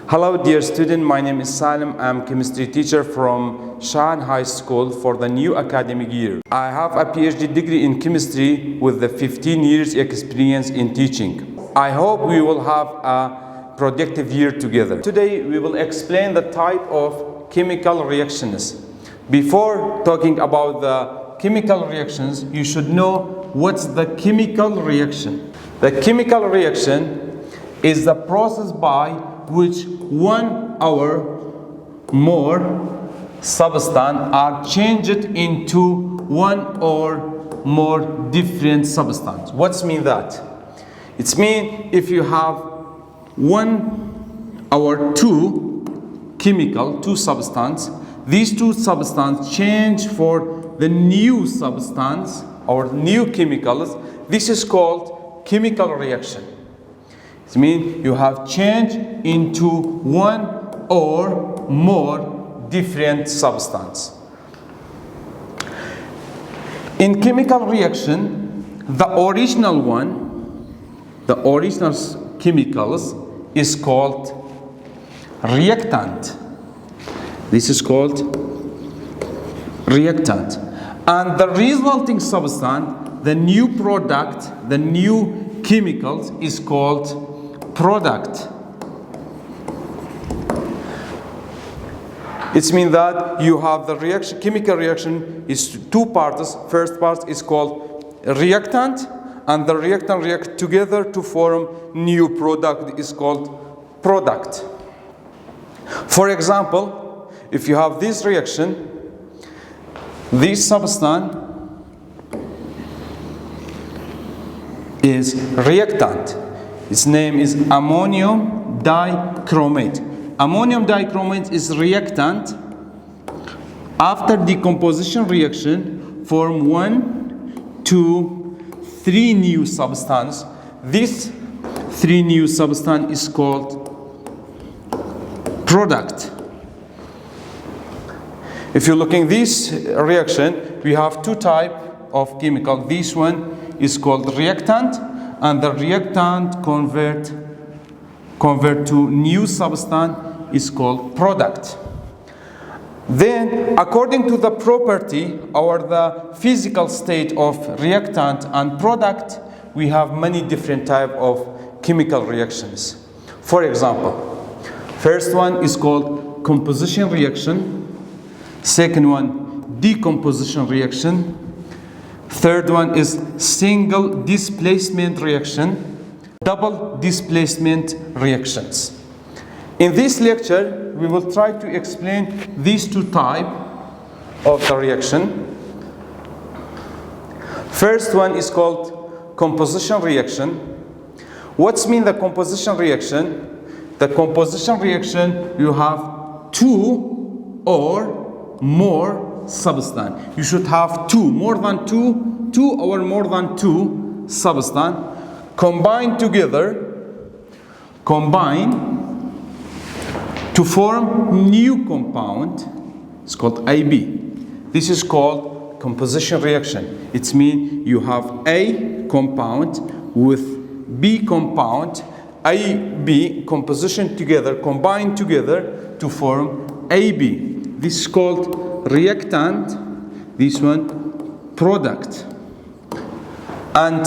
Hello dear student, my name is Salim. I'm chemistry teacher from Shahan High School for the new academic year. I have a PhD degree in chemistry with the 15 years experience in teaching. I hope we will have a productive year together. Today we will explain the type of chemical reactions. Before talking about the chemical reactions, you should know what's the chemical reaction. The chemical reaction is the process by which one or more substance are changed into one or more different substance. What's mean that? It's mean if you have one or two substance, these two substance change for the new substance or new chemicals. This is called chemical reaction. It means you have changed into one or more different substance. In chemical reaction, the original chemicals is called reactant. This is called reactant. And the resulting substance, the new product, the new chemicals is called product. It means that you have the reaction, chemical reaction is two parts. First part is called reactant, and the reactant react together to form new product is called product. For example, if you have this reaction, this substance is reactant. Its name is ammonium dichromate. Ammonium dichromate is reactant. After decomposition reaction, form 1, 2, 3 new substance. This 3 new substance is called product. If you're looking this reaction, we have two types of chemical. This one is called reactant, and the reactant convert to new substance is called product. Then, according to the property or the physical state of reactant and product, we have many different types of chemical reactions. For example, first one is called composition reaction. Second one, decomposition reaction. Third one is single displacement reaction, double displacement reactions. In this lecture, we will try to explain these two types of the reaction. First one is called composition reaction. What's mean the composition reaction? The composition reaction, you have two or more substance. You should have two or more than two substance combine to form new compound. It's called AB. This is called composition reaction. It means you have A compound with B compound, AB composition together, combined together to form AB. This is called reactant, this one product. And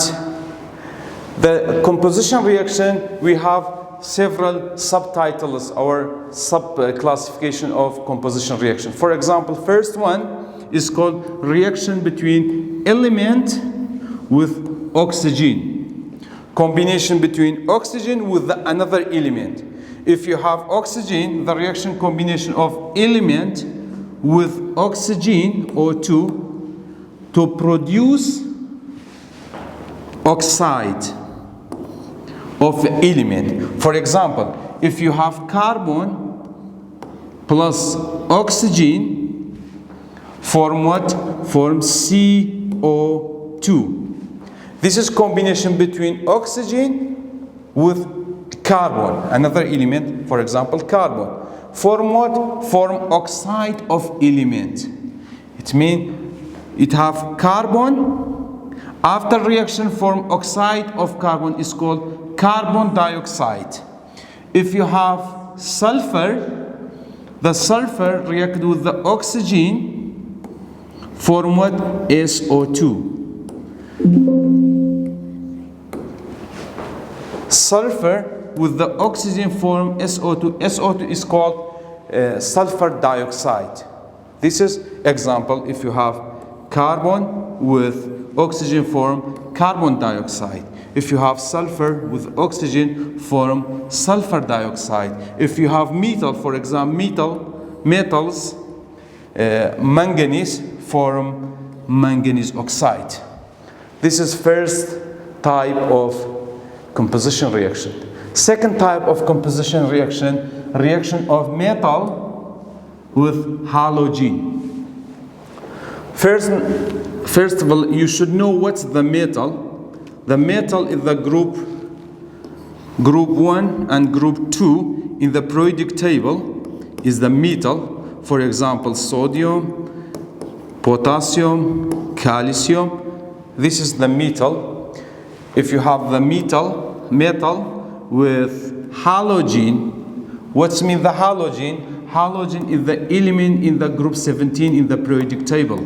the composition reaction, we have several subtitles or sub-classification of composition reaction. For example, first one is called reaction between element with oxygen. Combination between oxygen with another element. If you have oxygen, the reaction combination of element with oxygen, O2, to produce oxide of the element. For example, if you have carbon plus oxygen, form what? Form CO2. This is combination between oxygen with carbon, another element, for example, carbon. Form what? Form oxide of element. It means it have carbon. After reaction, form oxide of carbon is called carbon dioxide. If you have sulfur, the sulfur react with the oxygen, form what? SO2. Sulfur with the oxygen form SO2. SO2 is called sulfur dioxide. This is example if you have carbon with oxygen form carbon dioxide. If you have sulfur with oxygen form sulfur dioxide. If you have metal, for example, metals, manganese form manganese oxide. This is first type of composition reaction. Second type of composition reaction, reaction of metal with halogen. First of all, you should know what's the metal. The metal is the group 1 and group 2 in the periodic table is the metal. For example, sodium, potassium, calcium. This is the metal. If you have the metal with halogen, what's mean the halogen? Halogen is the element in the group 17 in the periodic table.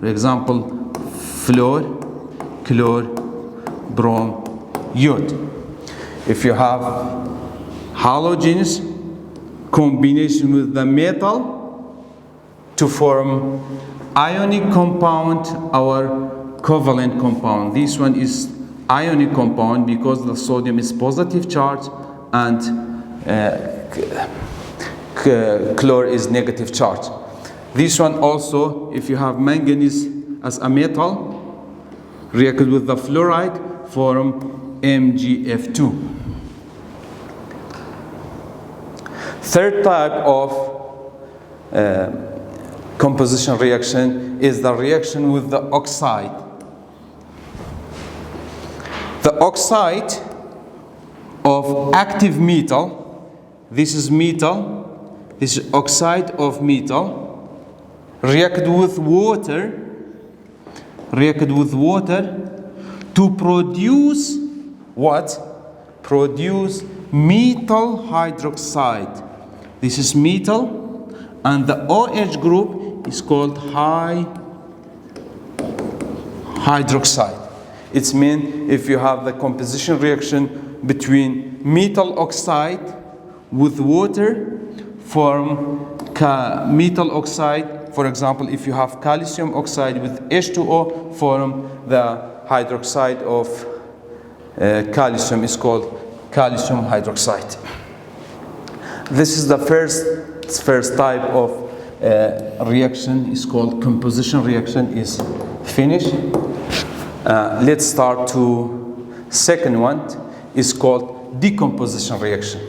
For example, fluor, chlor, brom, iod. If you have halogens combination with the metal to form ionic compound or covalent compound. This one is ionic compound because the sodium is positive charge and chlor is negative charge. This one also, if you have manganese as a metal, reacted with the fluoride, form MgF2. Third type of composition reaction is the reaction with the oxide. The oxide of active metal, this is metal, this is oxide of metal, reacted with water to produce what? Produce metal hydroxide. This is metal, and the OH group is called hydroxide. It means if you have the composition reaction between metal oxide with water, form metal oxide. For example, if you have calcium oxide with H2O, form the hydroxide of calcium is called calcium hydroxide. This is the first type of reaction is called composition reaction is finished. Let's start to second one is called decomposition reaction.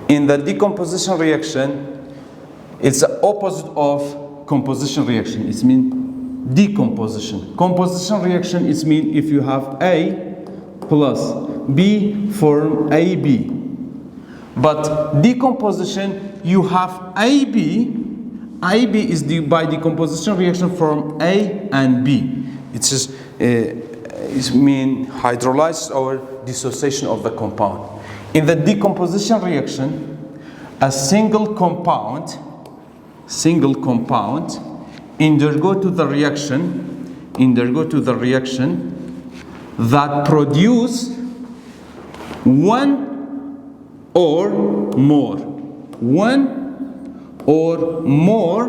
In the decomposition reaction, it's the opposite of composition reaction. It means decomposition. Composition reaction is mean if you have A plus B form AB. But decomposition, you have AB. AB is by decomposition reaction from A and B. It mean hydrolysis or dissociation of the compound. In the decomposition reaction, a single compound undergo to the reaction that produce one or more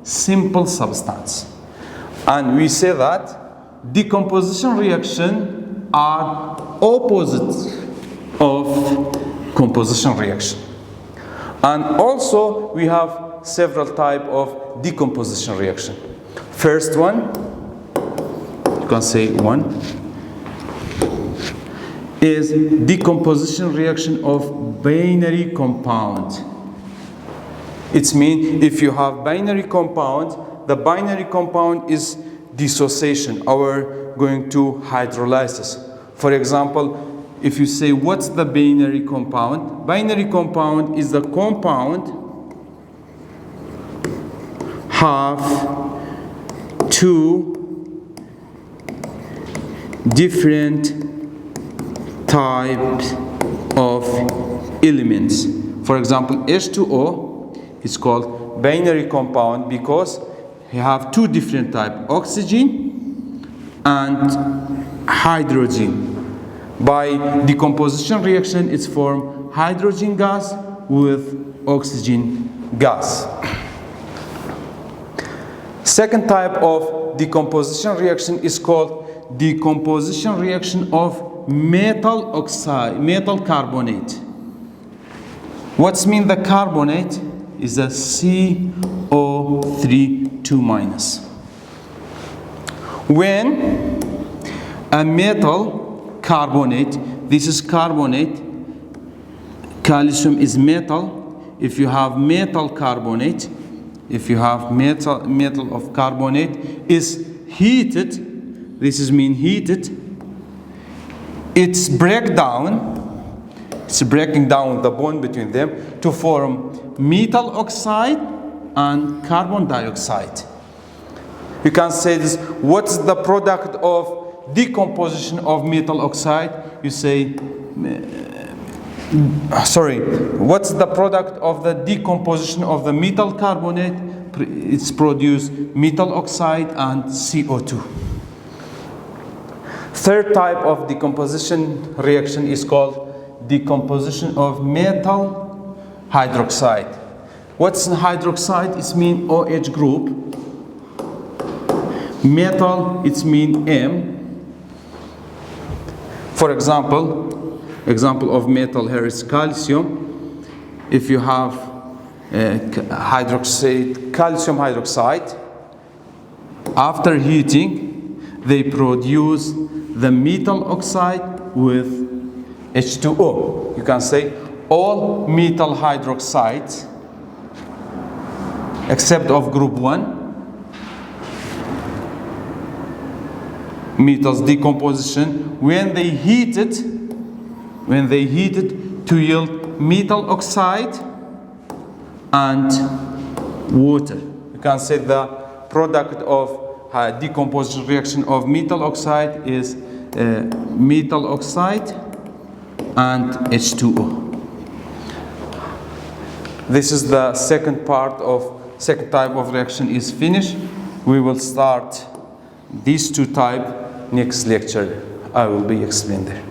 simple substance. And we say that decomposition reaction are opposites of composition reaction. And also we have several types of decomposition reaction. First one, you can say one, is decomposition reaction of binary compound. It means if you have binary compound, the binary compound is dissociation or going to hydrolysis. For example, if you say what's the binary compound? Binary compound is the compound have two different types of elements. For example, H2O is called binary compound because you have two different types, oxygen and hydrogen. By decomposition reaction, it's formed hydrogen gas with oxygen gas. Second type of decomposition reaction is called decomposition reaction of metal oxide, metal carbonate. What's mean the carbonate is a CO3 2-. When a metal carbonate, this is carbonate, calcium is metal. If you have metal carbonate, if you have metal of carbonate is heated, this is mean heated, it's breaking down the bond between them to form metal oxide and carbon dioxide. You can say this, what's the product of decomposition of metal oxide? You say, what's the product of the decomposition of the metal carbonate? It's produced metal oxide and CO2. Third type of decomposition reaction is called decomposition of metal hydroxide. What's hydroxide? It means OH group. Metal, it means M. For example of metal here is calcium. If you have hydroxide, calcium hydroxide, after heating, they produce the metal oxide with H2O. You can say all metal hydroxides except of group 1, metals decomposition, when they heat it to yield metal oxide and water. You can say the product of decomposition reaction of metal oxide is metal oxide and H2O. This is the second type of reaction is finished. We will start these two types next lecture. I will be explaining there.